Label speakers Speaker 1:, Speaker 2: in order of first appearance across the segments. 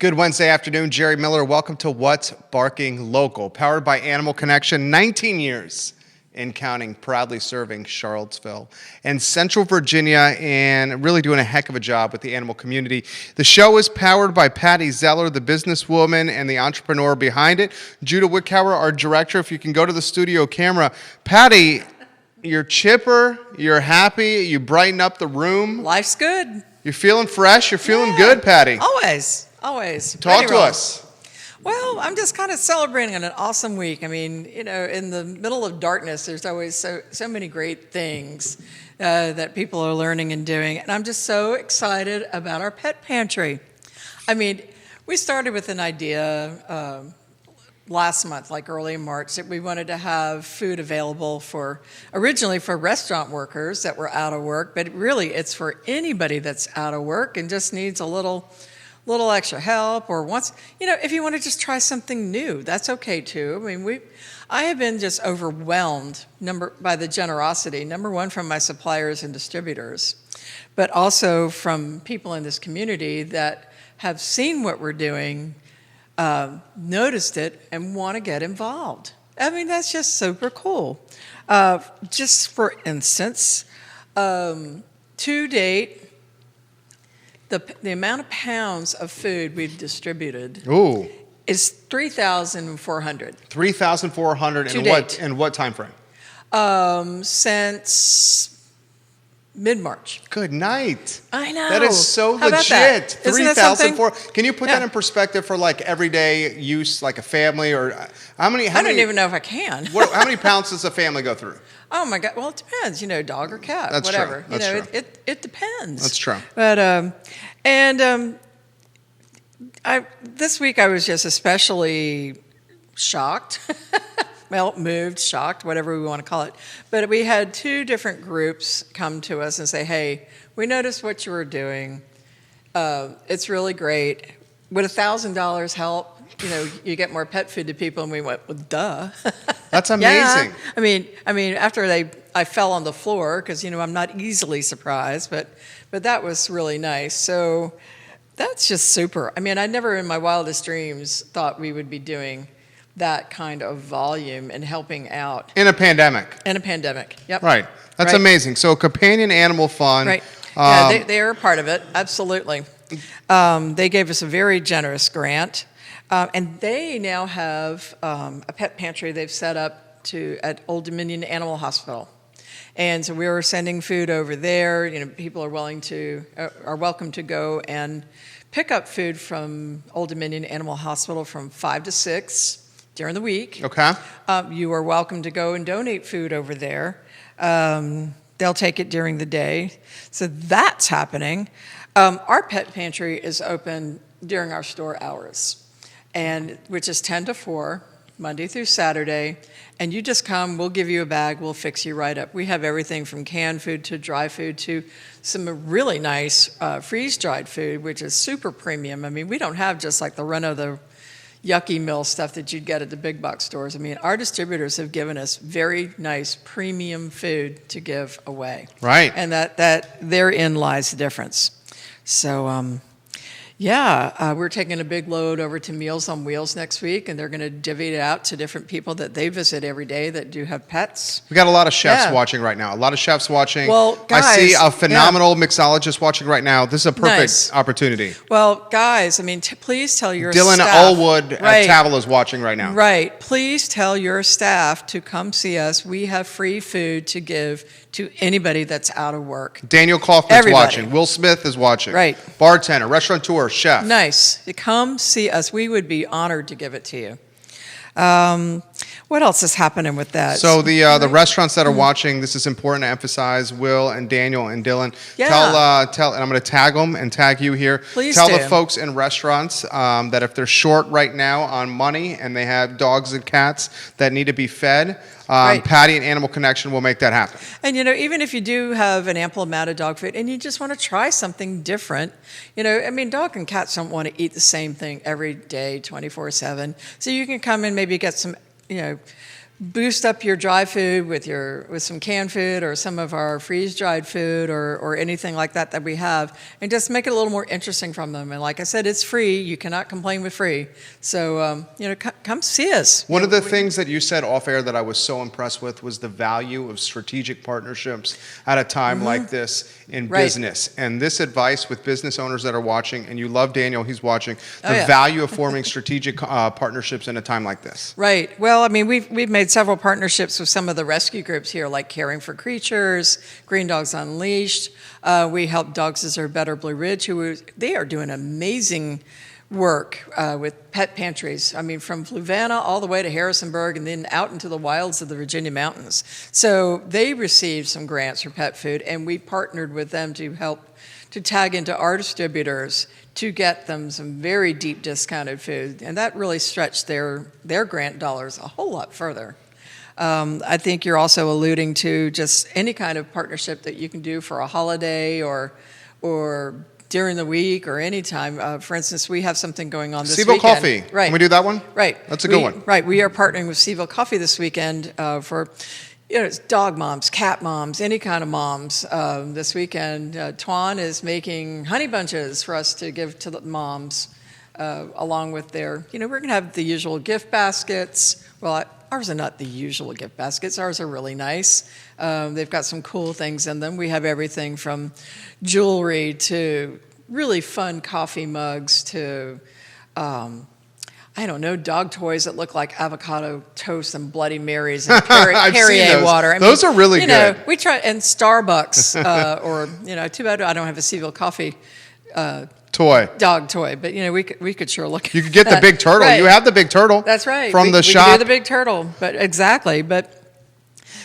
Speaker 1: Good Wednesday afternoon, Jerry Miller. Welcome to What's Barking Local, powered by Animal Connection. 19 years and counting, proudly serving Charlottesville and Central Virginia, and really doing a heck of a job with the animal community. The show is powered by Patricia Zeller, the businesswoman and the entrepreneur behind it. Judah Wickhauer, our director. If you can go to the studio camera. Pattie, you're chipper, you're happy, you brighten up the room.
Speaker 2: Life's good.
Speaker 1: You're feeling fresh, you're feeling good, Pattie.
Speaker 2: Always.
Speaker 1: Talk to us.
Speaker 2: Well, I'm just kind of celebrating an awesome week. I mean, you know, in the middle of darkness, there's always so many great things that people are learning and doing. And I'm just so excited about our pet pantry. I mean, we started with an idea last month, like early in March, that we wanted to have food available originally for restaurant workers that were out of work, but really it's for anybody that's out of work and just needs a little extra help, or wants, if you want to just try something new, that's okay too. I mean, I have been just overwhelmed by the generosity, number one, from my suppliers and distributors, but also from people in this community that have seen what we're doing, noticed it, and want to get involved. I mean, that's just super cool. Just for instance, to date, the amount of pounds of food we've distributed is 3,400.
Speaker 1: 3,400 in what time frame?
Speaker 2: Since mid-March.
Speaker 1: Good night.
Speaker 2: I know.
Speaker 1: That is so
Speaker 2: How
Speaker 1: legit.
Speaker 2: about that?
Speaker 1: 3,400. Can you put that in perspective for like everyday use, like a family, or how many?
Speaker 2: I don't even know if I can.
Speaker 1: How many pounds does a family go through?
Speaker 2: Oh my God! Well, it depends. Dog or cat,
Speaker 1: That's
Speaker 2: whatever.
Speaker 1: True. That's true.
Speaker 2: It depends.
Speaker 1: That's true.
Speaker 2: But this week I was just especially shocked. Well, moved, shocked, whatever we want to call it. But we had two different groups come to us and say, "Hey, we noticed what you were doing. It's really great. Would $1,000 help? You get more pet food to people." And we went, "Well, duh."
Speaker 1: That's amazing.
Speaker 2: Yeah. I mean, after I fell on the floor because I'm not easily surprised, but that was really nice. So that's just super. I mean, I never in my wildest dreams thought we would be doing that kind of volume and helping out
Speaker 1: in a pandemic.
Speaker 2: Yep.
Speaker 1: Right. That's amazing. So companion animal fund.
Speaker 2: Right. Yeah, they are a part of it. Absolutely. They gave us a very generous grant. And they now have a pet pantry they've set up at Old Dominion Animal Hospital. And so we were sending food over there. People are welcome to go and pick up food from Old Dominion Animal Hospital from 5 to 6 during the week.
Speaker 1: Okay.
Speaker 2: You are welcome to go and donate food over there. They'll take it during the day. So that's happening. Our pet pantry is open during our store hours, which is 10 to 4, Monday through Saturday. And you just come, we'll give you a bag, we'll fix you right up. We have everything from canned food to dry food to some really nice freeze-dried food, which is super premium. I mean, we don't have just like the run-of-the yucky mill stuff that you'd get at the big box stores. I mean, our distributors have given us very nice premium food to give away.
Speaker 1: Right.
Speaker 2: And that therein lies the difference. So, we're taking a big load over to Meals on Wheels next week, and they're going to divvy it out to different people that they visit every day that do have pets.
Speaker 1: We got a lot of chefs watching right now.
Speaker 2: Well, guys,
Speaker 1: I see a phenomenal mixologist watching right now. This is a perfect opportunity.
Speaker 2: Well, guys, I mean, please tell your
Speaker 1: Dylan
Speaker 2: staff.
Speaker 1: Allwood at Tavel is watching right now.
Speaker 2: Right. Please tell your staff to come see us. We have free food to give to anybody that's out of work.
Speaker 1: Daniel Kaufman's watching. Will Smith is watching.
Speaker 2: Right.
Speaker 1: Bartender, restaurateur, chef.
Speaker 2: Nice. You come see us. We would be honored to give it to you. What else is happening with that?
Speaker 1: So the restaurants that are watching, this is important to emphasize. Will and Daniel and Dylan, tell, and I'm going to tag them and tag you here.
Speaker 2: Please
Speaker 1: tell
Speaker 2: do.
Speaker 1: the folks in restaurants that if they're short right now on money and they have dogs and cats that need to be fed, Pattie and Animal Connection will make that happen.
Speaker 2: And even if you do have an ample amount of dog food and you just want to try something different, I mean, dog and cats don't want to eat the same thing every day, 24/7. So you can come and maybe get some, boost up your dry food with some canned food or some of our freeze-dried food or anything like that we have, and just make it a little more interesting from them. And like I said, it's free. You cannot complain with free. So, come see us.
Speaker 1: One of the things that you said off air that I was so impressed with was the value of strategic partnerships at a time like this in business. And this advice with business owners that are watching, and you love Daniel, he's watching, the value of forming strategic partnerships in a time like this.
Speaker 2: Right. Well, I mean, we've made several partnerships with some of the rescue groups here, like Caring for Creatures, Green Dogs Unleashed. We help Dogs Deserve Better Blue Ridge, they are doing amazing work with pet pantries. I mean, from Fluvanna all the way to Harrisonburg and then out into the wilds of the Virginia mountains. So they received some grants for pet food, and we partnered with them to help to tag into our distributors to get them some very deep discounted food. And that really stretched their grant dollars a whole lot further. I think you're also alluding to just any kind of partnership that you can do for a holiday or during the week or any time. For instance, we have something going on this
Speaker 1: CVille
Speaker 2: weekend.
Speaker 1: Coffee.
Speaker 2: Right.
Speaker 1: Can we do that one?
Speaker 2: Right.
Speaker 1: That's a good one.
Speaker 2: Right. We are partnering with CVille Coffee this weekend for it's dog moms, cat moms, any kind of moms. This weekend, Tuan is making honey bunches for us to give to the moms, along with their, we're going to have the usual gift baskets. Well, ours are not the usual gift baskets. Ours are really nice. They've got some cool things in them. We have everything from jewelry to really fun coffee mugs to, I don't know, dog toys that look like avocado toast and Bloody Marys and Perrier water.
Speaker 1: Those are really good.
Speaker 2: We try, and Starbucks, or, too bad I don't have a CVille Coffee
Speaker 1: toy.
Speaker 2: Dog toy, but we could sure look.
Speaker 1: You could get the big turtle.
Speaker 2: Right.
Speaker 1: You have the big turtle.
Speaker 2: That's right.
Speaker 1: From the shop.
Speaker 2: We could do the big turtle, but exactly. But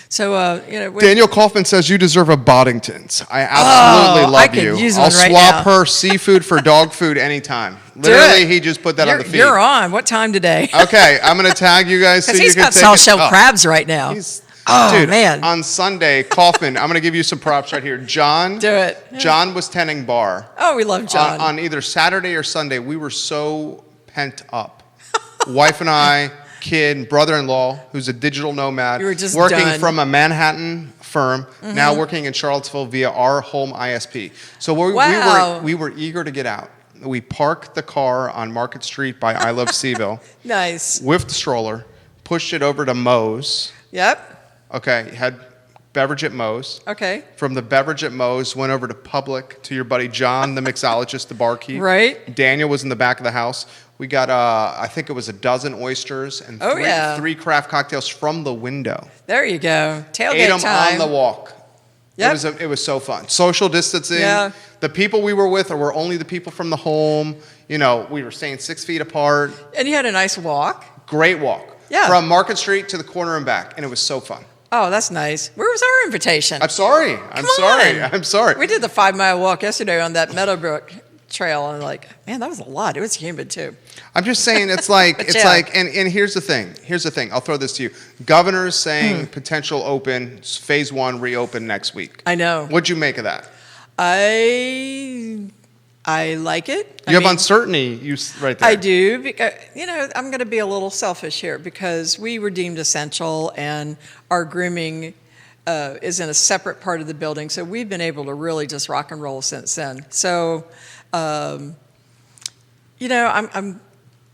Speaker 2: so
Speaker 1: Daniel Kaufman says you deserve a Boddington's. I absolutely love you.
Speaker 2: Use
Speaker 1: I'll
Speaker 2: one right
Speaker 1: swap
Speaker 2: now.
Speaker 1: her seafood for dog food anytime. Literally, he just put that on the feed.
Speaker 2: You're on. What time today?
Speaker 1: Okay, I'm gonna tag you guys so you
Speaker 2: he's
Speaker 1: can
Speaker 2: got
Speaker 1: take
Speaker 2: soft shell crabs right now.
Speaker 1: Dude,
Speaker 2: man!
Speaker 1: On Sunday, Kaufman, I'm gonna give you some props right here. John,
Speaker 2: do it.
Speaker 1: John was tending bar.
Speaker 2: Oh, we love John.
Speaker 1: On either Saturday or Sunday, we were so pent up. Wife and I, kid, brother-in-law, who's a digital nomad,
Speaker 2: you were just
Speaker 1: working
Speaker 2: done.
Speaker 1: from a Manhattan firm, now working in Charlottesville via our home ISP. So we were eager to get out. We parked the car on Market Street by I Love CVille.
Speaker 2: Nice.
Speaker 1: With the stroller, pushed it over to Moe's.
Speaker 2: Yep.
Speaker 1: Okay, had beverage at Moe's.
Speaker 2: Okay.
Speaker 1: From the beverage at Moe's, went over to Public to your buddy John, the mixologist, the barkeep.
Speaker 2: Right.
Speaker 1: Daniel was in the back of the house. We got, I think it was a dozen oysters and three craft cocktails from the window.
Speaker 2: There you go. Tailgate
Speaker 1: Ate them
Speaker 2: time.
Speaker 1: on the walk.
Speaker 2: Yep.
Speaker 1: It was so fun. Social distancing.
Speaker 2: Yeah.
Speaker 1: The people we were with were only the people from the home. We were staying 6 feet apart.
Speaker 2: And you had a nice walk.
Speaker 1: Great walk.
Speaker 2: Yeah.
Speaker 1: From Market Street to the corner and back, and it was so fun.
Speaker 2: Oh, that's nice. Where was our invitation?
Speaker 1: I'm sorry. I'm sorry.
Speaker 2: We did the 5-mile walk yesterday on that Meadowbrook Trail, and man, that was a lot. It was humid too.
Speaker 1: I'm just saying, it's like, and here's the thing. I'll throw this to you. Governor's saying potential open, phase 1 reopen next week.
Speaker 2: I know.
Speaker 1: What'd you make of that?
Speaker 2: I like it.
Speaker 1: You have uncertainty right there.
Speaker 2: I do. Because, I'm going to be a little selfish here because we were deemed essential and our grooming is in a separate part of the building. So we've been able to really just rock and roll since then. So, I'm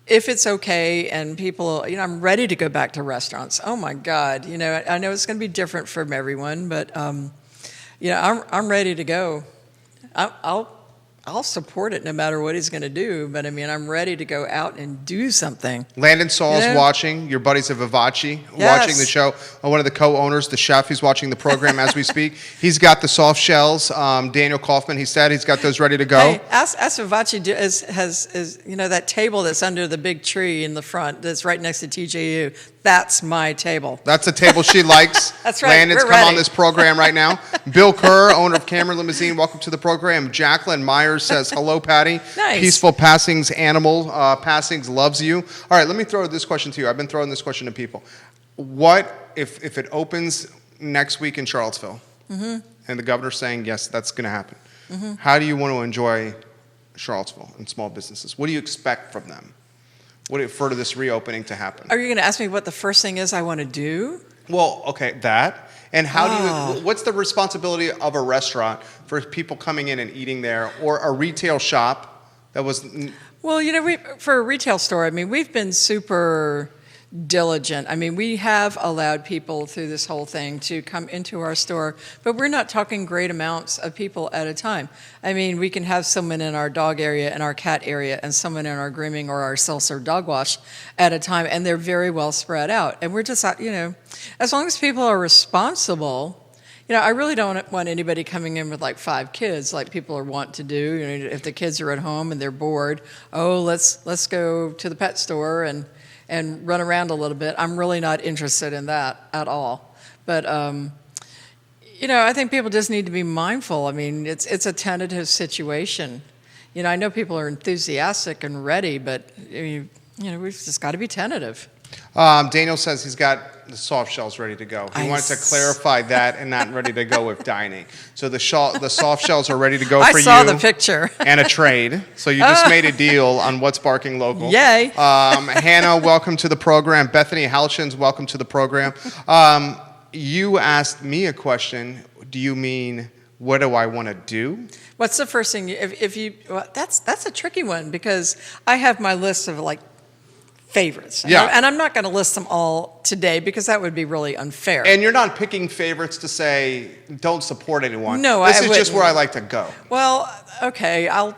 Speaker 2: if it's okay and people, I'm ready to go back to restaurants. Oh my God. I know it's going to be different from everyone, but, I'm ready to go. I'll support it no matter what he's going to do, but I'm ready to go out and do something.
Speaker 1: Landon Saul's watching, your buddies of Vivace, watching the show. One of the co-owners, the chef, he's watching the program as we speak. He's got the soft shells. Daniel Kaufman, he said he's got those ready to go.
Speaker 2: Hey, ask Vivace has that table that's under the big tree in the front that's right next to TJU. That's my table.
Speaker 1: That's the table she likes.
Speaker 2: That's right.
Speaker 1: Landon's
Speaker 2: We're
Speaker 1: come
Speaker 2: ready.
Speaker 1: on this program right now. Bill Kerr, owner of Cameron Limousine, welcome to the program. Jacqueline Myers says, hello, Pattie.
Speaker 2: Nice.
Speaker 1: Peaceful Passings Animal Passings loves you. All right, let me throw this question to you. I've been throwing this question to people. What if it opens next week in Charlottesville, and the governor's saying, yes, that's going to happen. How do you want to enjoy Charlottesville and small businesses? What do you expect from them? for this reopening to happen?
Speaker 2: Are you going to ask me what the first thing is I want to do?
Speaker 1: Well, okay, that. And how do you, what's the responsibility of a restaurant for people coming in and eating there, or a retail shop that was...
Speaker 2: Well, for a retail store, I mean, we've been super diligent. I mean, we have allowed people through this whole thing to come into our store, but we're not talking great amounts of people at a time. I mean, we can have someone in our dog area and our cat area and someone in our grooming or our self-serve dog wash at a time, and they're very well spread out. And we're just, as long as people are responsible, I really don't want anybody coming in with like 5 kids like people are wont to do. If the kids are at home and they're bored, let's go to the pet store and run around a little bit. I'm really not interested in that at all. But, I think people just need to be mindful. I mean, it's a tentative situation. I know people are enthusiastic and ready, but, we've just got to be tentative.
Speaker 1: Daniel says he's got the soft shells ready to go. He wanted to clarify that and not ready to go with dining. So the soft shells are ready to go for you.
Speaker 2: I saw the picture.
Speaker 1: And a trade. So you just made a deal on What's Barking Local.
Speaker 2: Yay.
Speaker 1: Hannah, welcome to the program. Bethany Halchins, welcome to the program. You asked me a question. Do you mean, what do I want to do?
Speaker 2: What's the first thing that's a tricky one, because I have my list of like favorites.
Speaker 1: Yeah.
Speaker 2: And I'm not going to list them all today because that would be really unfair.
Speaker 1: And you're not picking favorites to say don't support anyone.
Speaker 2: No,
Speaker 1: this is just where I like to go.
Speaker 2: Well, okay, I'll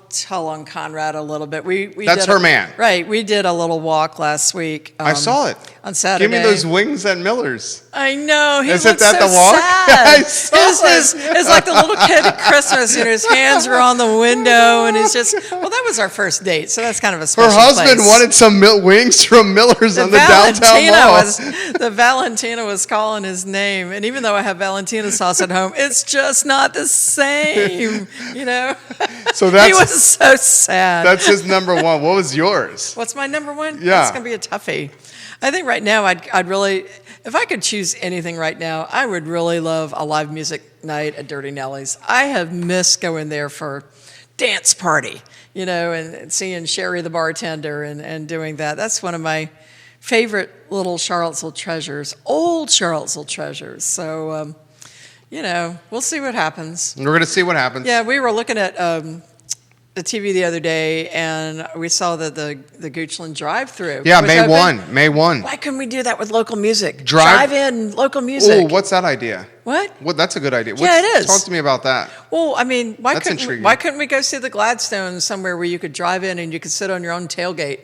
Speaker 2: tell on Conrad a little bit.
Speaker 1: That's her man.
Speaker 2: Right. We did a little walk last week.
Speaker 1: I saw it.
Speaker 2: On Saturday.
Speaker 1: Give me those wings at Miller's.
Speaker 2: I know. He
Speaker 1: Isn't
Speaker 2: looked
Speaker 1: that
Speaker 2: so
Speaker 1: the walk?
Speaker 2: sad.
Speaker 1: I saw it.
Speaker 2: It's like the little kid at Christmas. His hands were on the window, and he's just. Well, that was our first date, so that's kind of a special
Speaker 1: Her husband
Speaker 2: place.
Speaker 1: wanted some wings from Miller's on the downtown mall.
Speaker 2: The Valentina was calling his name, and even though I have Valentina sauce at home, it's just not the same.
Speaker 1: So
Speaker 2: he was so sad.
Speaker 1: That's his number one. What was yours?
Speaker 2: What's my number one?
Speaker 1: Yeah.
Speaker 2: It's going to be a toughie. I think right now I'd really, if I could choose anything right now, I would really love a live music night at Dirty Nelly's. I have missed going there for dance party, and seeing Sherry the bartender and doing that. That's one of my favorite little Charlottesville treasures, old Charlottesville treasures. So, we'll see what happens.
Speaker 1: We're going to see what happens.
Speaker 2: Yeah, we were looking at the TV the other day, and we saw that the Goochland drive-through.
Speaker 1: Yeah, May 1.
Speaker 2: Why couldn't we do that with local music?
Speaker 1: Drive
Speaker 2: in local music.
Speaker 1: Oh, what's that idea?
Speaker 2: What?
Speaker 1: Well, that's a good idea.
Speaker 2: Yeah, it is.
Speaker 1: Talk to me about that.
Speaker 2: Well, I mean, why
Speaker 1: intriguing.
Speaker 2: couldn't we go see the Gladstone somewhere where you could drive in and you could sit on your own tailgate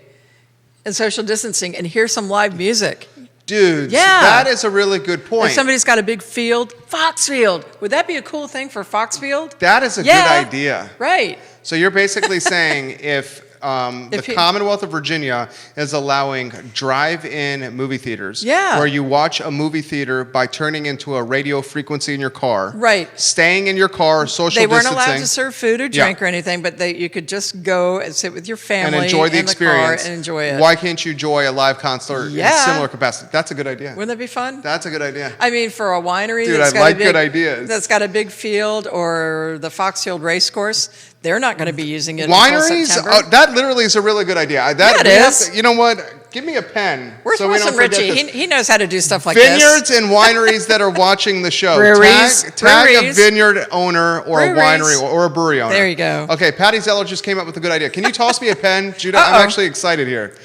Speaker 2: and social distancing and hear some live music?
Speaker 1: Dude,
Speaker 2: yeah.
Speaker 1: That is a really good point.
Speaker 2: If somebody's got a big field, Foxfield. Would that be a cool thing for Foxfield?
Speaker 1: That is a good idea.
Speaker 2: Right.
Speaker 1: So you're basically saying if the Commonwealth of Virginia is allowing drive-in movie theaters, where you watch a movie theater by turning into a radio frequency in your car,
Speaker 2: right?
Speaker 1: Staying in your car, social distancing.
Speaker 2: They weren't allowed to serve food or drink or anything, but you could just go and sit with your family
Speaker 1: and enjoy the experience.
Speaker 2: The car and enjoy it.
Speaker 1: Why can't you enjoy a live concert in similar capacity? That's a good idea.
Speaker 2: Wouldn't that be fun?
Speaker 1: That's a good idea.
Speaker 2: I mean, for a winery,
Speaker 1: dude, I like good ideas.
Speaker 2: That's got a big field, or the Foxfield Racecourse. They're not going to be using it
Speaker 1: wineries,
Speaker 2: until September.
Speaker 1: That literally is a really good idea.
Speaker 2: It is.
Speaker 1: You know what? Give me a pen.
Speaker 2: Where's Wilson Ritchie? He knows how to do stuff like
Speaker 1: Vineyards and wineries that are watching the show. Tag a vineyard owner or a winery or a brewery owner.
Speaker 2: There you go.
Speaker 1: Okay, Patricia Zeller just came up with a good idea. Can you toss me a pen, Judah? I'm actually excited here.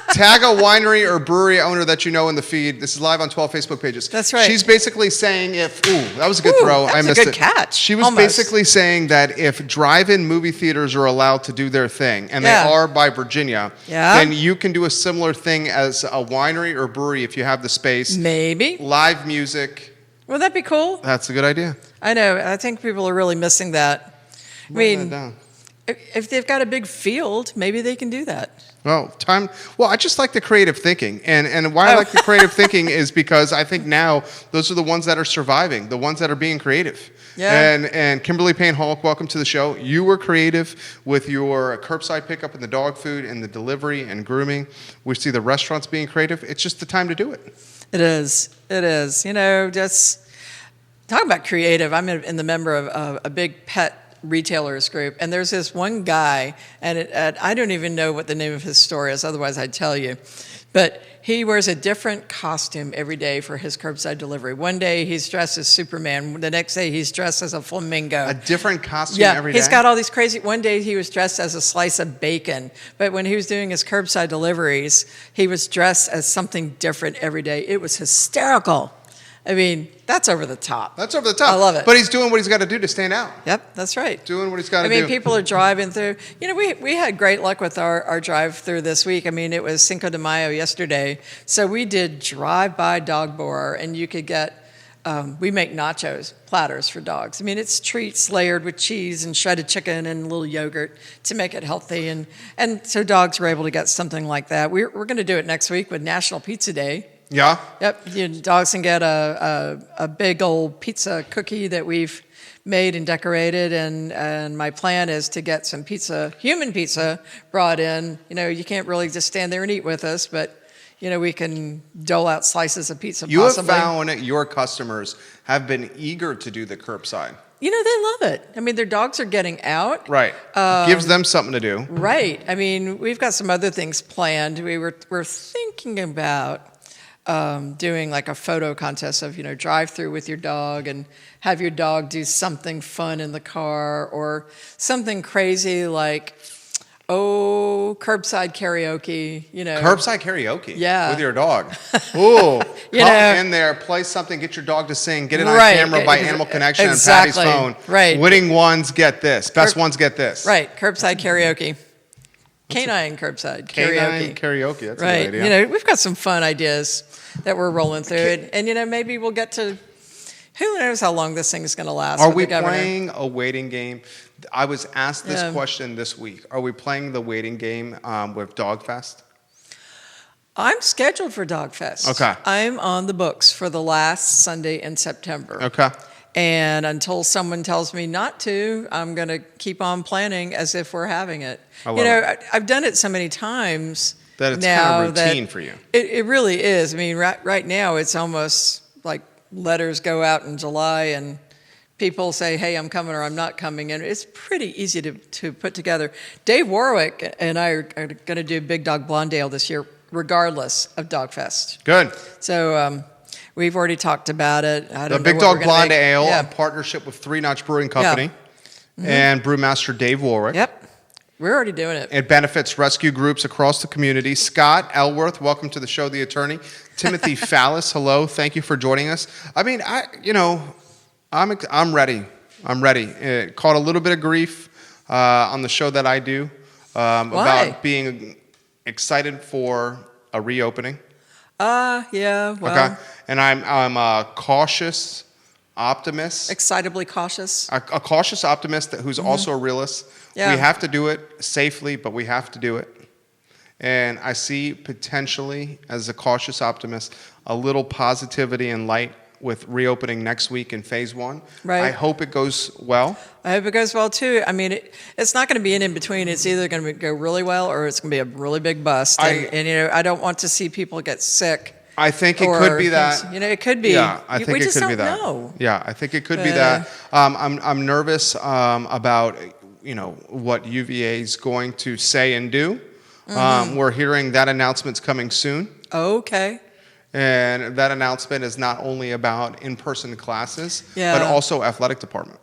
Speaker 1: Tag a winery or brewery owner that you know in the feed. This is live on 12 Facebook pages.
Speaker 2: That's right.
Speaker 1: She's basically saying that was a good throw. I missed it.
Speaker 2: That's a good catch.
Speaker 1: She was basically saying that if drive-in movie theaters are allowed to do their thing, and they are by Virginia, then you can do a similar thing as a winery or brewery if you have the space.
Speaker 2: Maybe.
Speaker 1: Live music.
Speaker 2: Would that be cool?
Speaker 1: That's a good idea.
Speaker 2: I know. I think people are really missing that. I mean, if they've got a big field, maybe they can do that.
Speaker 1: Well, I just like the creative thinking. And why I like the creative thinking is because I think now those are the ones that are surviving, the ones that are being creative.
Speaker 2: Yeah.
Speaker 1: And Kimberly Payne-Hulk, welcome to the show. You were creative with your curbside pickup and the dog food and the delivery and grooming. We see the restaurants being creative. It's just the time to do it.
Speaker 2: It is. It is. Just talking about creative, I'm in the member of a big pet retailers group, and there's this one guy, and I don't even know what the name of his store is, otherwise I'd tell you. But he wears a different costume every day for his curbside delivery. One day he's dressed as Superman. The next day he's dressed as a flamingo.
Speaker 1: A different costume every day?
Speaker 2: He's got all these crazy... One day he was dressed as a slice of bacon. But when he was doing his curbside deliveries, he was dressed as something different every day. It was hysterical. I mean, that's over the top.
Speaker 1: That's over the top.
Speaker 2: I love it.
Speaker 1: But he's doing what he's got to do to stand out.
Speaker 2: Yep, that's right.
Speaker 1: Doing what he's got to do.
Speaker 2: I mean, people are driving through. You know, we had great luck with our drive-through this week. I mean, it was Cinco de Mayo yesterday. So we did drive-by dog boar, and you could get, we make nachos, platters for dogs. I mean, it's treats layered with cheese and shredded chicken and a little yogurt to make it healthy. And so dogs were able to get something like that. We're going to do it next week with National Pizza Day.
Speaker 1: Yeah?
Speaker 2: Yep. Dogs can get a big old pizza cookie that we've made and decorated, and my plan is to get some pizza, human pizza, brought in. You know, you can't really just stand there and eat with us, but, you know, we can dole out slices of pizza
Speaker 1: You
Speaker 2: possibly.
Speaker 1: have found your customers have been eager to do the curbside.
Speaker 2: You know, they love it. I mean, their dogs are getting out.
Speaker 1: Right. Gives them something to do.
Speaker 2: Right. I mean, we've got some other things planned. We're thinking about doing like a photo contest of, you know, drive through with your dog and have your dog do something fun in the car, or something crazy like, curbside karaoke, you know.
Speaker 1: Curbside karaoke?
Speaker 2: Yeah.
Speaker 1: With your dog. Ooh.
Speaker 2: You
Speaker 1: Come
Speaker 2: know.
Speaker 1: in there, play something, get your dog to sing, get it on
Speaker 2: Right.
Speaker 1: camera by Animal Connection
Speaker 2: Exactly.
Speaker 1: and Pattie's phone.
Speaker 2: Right.
Speaker 1: Winning ones get this. Best ones get this.
Speaker 2: Right, curbside karaoke. Canine curbside
Speaker 1: Canine
Speaker 2: karaoke.
Speaker 1: karaoke. That's a
Speaker 2: Right.
Speaker 1: good idea.
Speaker 2: You know, we've got some fun ideas that we're rolling through. And you know, maybe we'll get to, who knows how long this thing is going to last.
Speaker 1: Are
Speaker 2: with
Speaker 1: we
Speaker 2: the governor.
Speaker 1: playing a waiting game? I was asked this
Speaker 2: Yeah.
Speaker 1: question this week. Are we playing the waiting game with Dogfest?
Speaker 2: I'm scheduled for Dogfest.
Speaker 1: Okay.
Speaker 2: I'm on the books for the last Sunday in September.
Speaker 1: Okay.
Speaker 2: And until someone tells me not to, I'm going to keep on planning as if we're having it.
Speaker 1: I love
Speaker 2: You know,
Speaker 1: it.
Speaker 2: I've done it so many times
Speaker 1: That it's
Speaker 2: now
Speaker 1: kind of routine
Speaker 2: that
Speaker 1: for you.
Speaker 2: It really is. I mean, right now it's almost like letters go out in July and people say, hey, I'm coming or I'm not coming. And it's pretty easy to put together. Dave Warwick and I are going to do Big Dog Blondale this year, regardless of Dogfest.
Speaker 1: Good.
Speaker 2: So we've already talked about it. I
Speaker 1: The
Speaker 2: don't know
Speaker 1: Big
Speaker 2: what
Speaker 1: Dog
Speaker 2: we're gonna
Speaker 1: Blonde
Speaker 2: make.
Speaker 1: Ale,
Speaker 2: Yeah.
Speaker 1: in partnership with Three Notch Brewing Company and brewmaster Dave Warwick.
Speaker 2: Yep. We're already doing it.
Speaker 1: It benefits rescue groups across the community. Scott Elworth, welcome to the show, The Attorney. Timothy Fallis, hello. Thank you for joining us. I mean, I'm ready. I'm ready. It caught a little bit of grief on the show that I do about being excited for a reopening.
Speaker 2: Yeah, well,
Speaker 1: Okay. And I'm a cautious optimist.
Speaker 2: excitably cautious.
Speaker 1: A cautious optimist who's also a realist.
Speaker 2: Yeah.
Speaker 1: We have to do it safely, but we have to do it. And I see potentially, as a cautious optimist, a little positivity and light with reopening next week in phase 1.
Speaker 2: Right.
Speaker 1: I hope it goes well.
Speaker 2: I hope it goes well, too. I mean, it's not going to be an in-between. It's either going to go really well or it's going to be a really big bust. And you know, I don't want to see people get sick.
Speaker 1: I think it could be that.
Speaker 2: You know, it could be.
Speaker 1: Yeah, I think
Speaker 2: we
Speaker 1: it
Speaker 2: just
Speaker 1: could be
Speaker 2: don't
Speaker 1: that.
Speaker 2: know.
Speaker 1: Yeah, I think it could be that. I'm nervous about, you know, what UVA is going to say and do. We're hearing that announcement's coming soon.
Speaker 2: Okay.
Speaker 1: And that announcement is not only about in-person classes,
Speaker 2: Yeah.
Speaker 1: but also athletic department.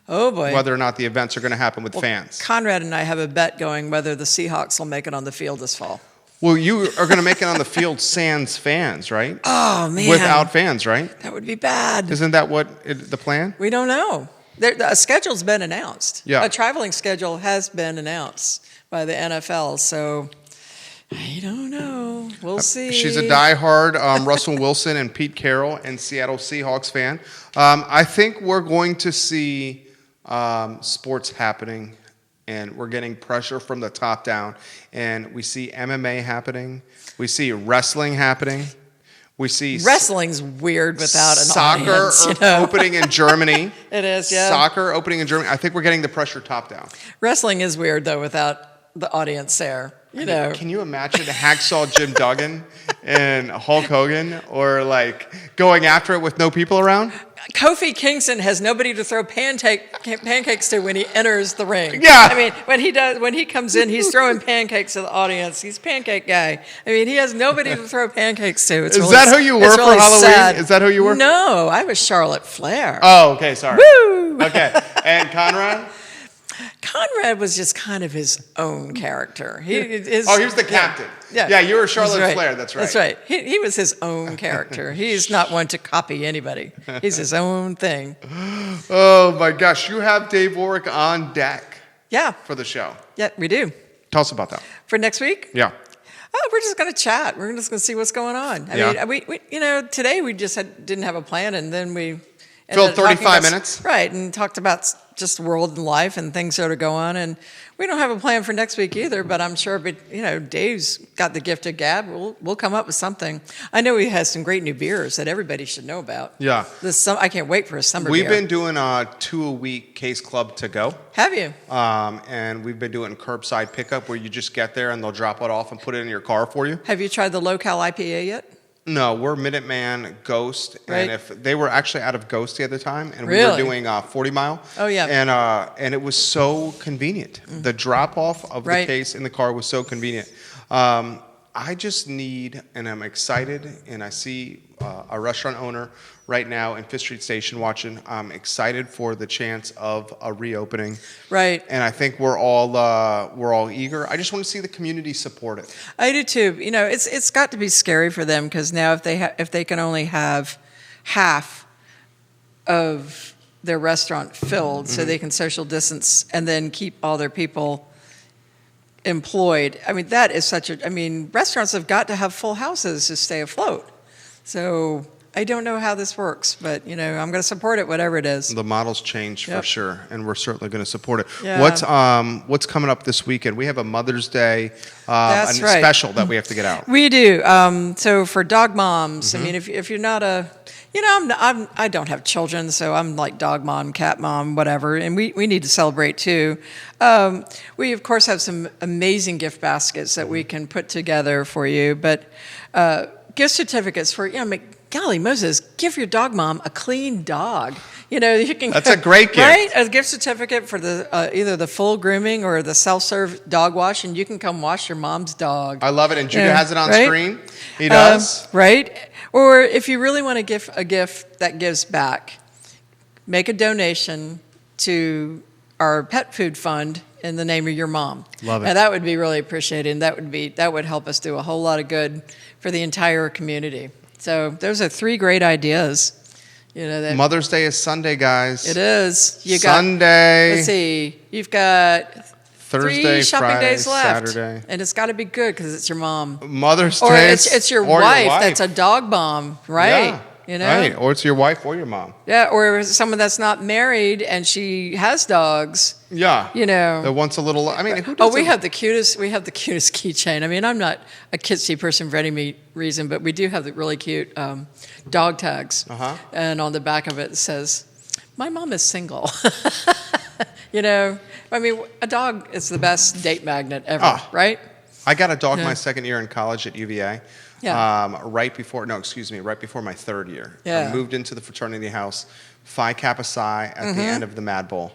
Speaker 2: Oh, boy.
Speaker 1: Whether or not the events are going to happen with fans.
Speaker 2: Conrad and I have a bet going whether the Seahawks will make it on the field this fall.
Speaker 1: Well, you are going to make it on the field sans fans, right?
Speaker 2: Oh, man.
Speaker 1: Without fans, right?
Speaker 2: That would be bad.
Speaker 1: Isn't that the plan?
Speaker 2: We don't know. A schedule's been announced.
Speaker 1: Yeah.
Speaker 2: A traveling schedule has been announced by the NFL, so I don't know. We'll see.
Speaker 1: She's a diehard Russell Wilson and Pete Carroll and Seattle Seahawks fan. I think we're going to see sports happening, and we're getting pressure from the top down. And we see MMA happening. We see wrestling happening. We see
Speaker 2: Wrestling's weird without an
Speaker 1: soccer
Speaker 2: audience, you know?
Speaker 1: opening in Germany.
Speaker 2: It is, yeah.
Speaker 1: Soccer opening in Germany. I think we're getting the pressure top down.
Speaker 2: Wrestling is weird, though, without the audience there. You know.
Speaker 1: Can you imagine Hacksaw Jim Duggan and Hulk Hogan, or like going after it with no people around?
Speaker 2: Kofi Kingston has nobody to throw pancakes to when he enters the ring.
Speaker 1: Yeah.
Speaker 2: I mean, when he comes in, he's throwing pancakes to the audience. He's pancake guy. I mean, he has nobody to throw pancakes to.
Speaker 1: Is that who you were for Halloween?
Speaker 2: Sad.
Speaker 1: Is that who you were?
Speaker 2: No, I was Charlotte Flair.
Speaker 1: Oh, okay, sorry.
Speaker 2: Woo!
Speaker 1: Okay, and Conrad?
Speaker 2: Conrad was just kind of his own character. He was
Speaker 1: the captain.
Speaker 2: Yeah,
Speaker 1: Yeah, you were Charlotte
Speaker 2: right.
Speaker 1: Flair, that's right.
Speaker 2: That's right. He was his own character. He's not one to copy anybody. He's his own thing.
Speaker 1: Oh my gosh, you have Dave Warwick on deck
Speaker 2: Yeah.
Speaker 1: for the show.
Speaker 2: Yeah, we do.
Speaker 1: Tell us about that.
Speaker 2: For next week?
Speaker 1: Yeah.
Speaker 2: Oh, we're just going to chat. We're just going to see what's going on. I mean, we today we just didn't have a plan, and then we
Speaker 1: filled 35 minutes.
Speaker 2: Right, and talked about just the world and life and things that are going on. And we don't have a plan for next week either, but I'm sure, Dave's got the gift of gab. We'll come up with something. I know he has some great new beers that everybody should know about.
Speaker 1: Yeah.
Speaker 2: I can't wait for a summer
Speaker 1: We've
Speaker 2: beer.
Speaker 1: been doing a 2-a-week case club to go.
Speaker 2: Have you?
Speaker 1: And we've been doing curbside pickup where you just get there and they'll drop it off and put it in your car for you.
Speaker 2: Have you tried the low-cal IPA yet?
Speaker 1: No, we're Minuteman, Ghost,
Speaker 2: Right.
Speaker 1: and if they were actually out of Ghost the other time, and we
Speaker 2: Really?
Speaker 1: were doing 40 Mile.
Speaker 2: Oh, yeah.
Speaker 1: And it was so convenient. The drop off of the
Speaker 2: Right.
Speaker 1: case in the car was so convenient. I just need, and I'm excited, and I see a restaurant owner right now in Fifth Street Station watching. I'm excited for the chance of a reopening.
Speaker 2: Right.
Speaker 1: And I think we're all eager. I just want to see the community support it.
Speaker 2: I do too. It's got to be scary for them because now if they can only have half of their restaurant filled, so they can social distance and then keep all their people employed. I mean, that is restaurants have got to have full houses to stay afloat. So I don't know how this works, but I'm going to support it, whatever it is.
Speaker 1: The model's changed for
Speaker 2: Yep.
Speaker 1: sure, and we're certainly going to support it.
Speaker 2: Yeah.
Speaker 1: What's coming up this weekend? We have a Mother's Day
Speaker 2: That's right.
Speaker 1: special that we have to get out.
Speaker 2: We do. So for dog moms, I mean, if you're not I don't have children, so I'm like dog mom, cat mom, whatever, and we need to celebrate too. We of course have some amazing gift baskets that we can put together for you, but gift certificates for golly Moses, give your dog mom a clean dog. You can.
Speaker 1: That's a great gift.
Speaker 2: Right? A gift certificate for the either the full grooming or the self-serve dog wash, and you can come wash your mom's dog.
Speaker 1: I love it, and Judah has it on
Speaker 2: right?
Speaker 1: screen. He does.
Speaker 2: Right? Or if you really want to give a gift that gives back, make a donation to our pet food fund in the name of your mom.
Speaker 1: Love it.
Speaker 2: And that would be really appreciated, and that would help us do a whole lot of good for the entire community. So those are 3 great ideas. That
Speaker 1: Mother's Day is Sunday, guys.
Speaker 2: it is.
Speaker 1: Sunday.
Speaker 2: Let's see. You've got
Speaker 1: Thursday,
Speaker 2: 3 shopping
Speaker 1: Friday,
Speaker 2: days left,
Speaker 1: Saturday.
Speaker 2: and it's got to be good because it's your mom,
Speaker 1: Mother's
Speaker 2: or
Speaker 1: Day.
Speaker 2: it's your wife that's a dog mom, right?
Speaker 1: Yeah. Right. Or it's your wife or your mom.
Speaker 2: Yeah, or someone that's not married and she has dogs.
Speaker 1: Yeah. That wants a little. I mean, who doesn't?
Speaker 2: We have the cutest keychain. I mean, I'm not a cutesy person for any reason, but we do have the really cute dog tags.
Speaker 1: Uh-huh.
Speaker 2: And on the back of it says, "My mom is single." I mean, a dog is the best date magnet ever, right?
Speaker 1: I got a dog my second year in college at UVA.
Speaker 2: Yeah.
Speaker 1: Right before my 3rd year.
Speaker 2: Yeah.
Speaker 1: I moved into the fraternity house, Phi Kappa Psi, at the end of the Mad Bowl.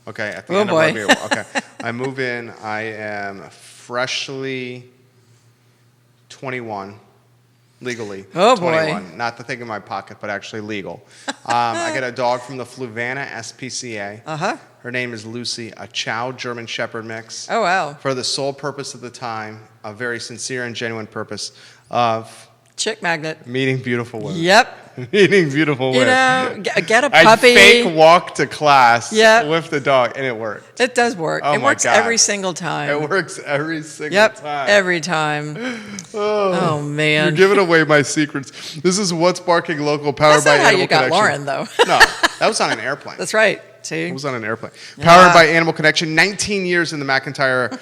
Speaker 1: Okay, at the end of our beer bowl. Okay. I move in. I am freshly 21. Legally.
Speaker 2: Oh, boy.
Speaker 1: 21. Not the thing in my pocket, but actually legal. I got a dog from the Fluvanna SPCA.
Speaker 2: Uh-huh.
Speaker 1: Her name is Lucy, a Chow German Shepherd mix.
Speaker 2: Oh, wow.
Speaker 1: For the sole purpose of the time, a very sincere and genuine purpose of
Speaker 2: Chick magnet.
Speaker 1: meeting beautiful women.
Speaker 2: Yep.
Speaker 1: Meeting beautiful women.
Speaker 2: Get a
Speaker 1: I'd
Speaker 2: puppy.
Speaker 1: fake walk to class
Speaker 2: Yep.
Speaker 1: with the dog, and it worked.
Speaker 2: It does work.
Speaker 1: Oh,
Speaker 2: It
Speaker 1: my
Speaker 2: works
Speaker 1: God.
Speaker 2: every single time.
Speaker 1: It works every single
Speaker 2: Yep,
Speaker 1: time.
Speaker 2: every time. Oh, man.
Speaker 1: You're giving away my secrets. This is What's Barking Local, powered
Speaker 2: That's
Speaker 1: by
Speaker 2: not how
Speaker 1: Animal
Speaker 2: you got
Speaker 1: Connection.
Speaker 2: Lauren, though.
Speaker 1: No, that was on an airplane.
Speaker 2: That's right. See?
Speaker 1: It was on an airplane. Powered by Animal Connection. 19 years in the McIntyre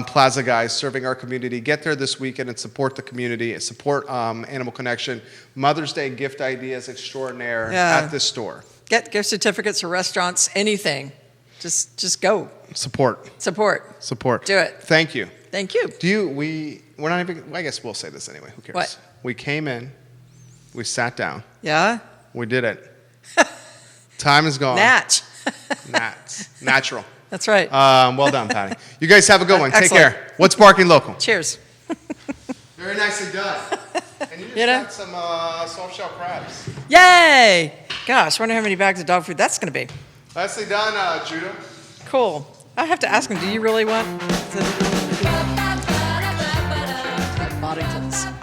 Speaker 1: Plaza, guys, serving our community. Get there this weekend and support the community. Support Animal Connection. Mother's Day gift ideas extraordinaire at this store.
Speaker 2: Get gift certificates for restaurants, anything. Just go.
Speaker 1: Support.
Speaker 2: Support. Do it.
Speaker 1: Thank you.
Speaker 2: Thank you.
Speaker 1: We're not even, I guess we'll say this anyway. Who cares?
Speaker 2: What?
Speaker 1: We came in. We sat down.
Speaker 2: Yeah?
Speaker 1: We did it. Time is gone. Natural.
Speaker 2: That's right.
Speaker 1: Well done, Patty. You guys have a good one. Take
Speaker 2: Excellent.
Speaker 1: care. What's Barking Local?
Speaker 2: Cheers.
Speaker 1: Very nicely done. And you just
Speaker 2: You know?
Speaker 1: got some soft shell crabs.
Speaker 2: Yay! Gosh, wonder how many bags of dog food that's going to be.
Speaker 1: Nicely done, Judah.
Speaker 2: Cool. I have to ask him, do you really want Boddingtons?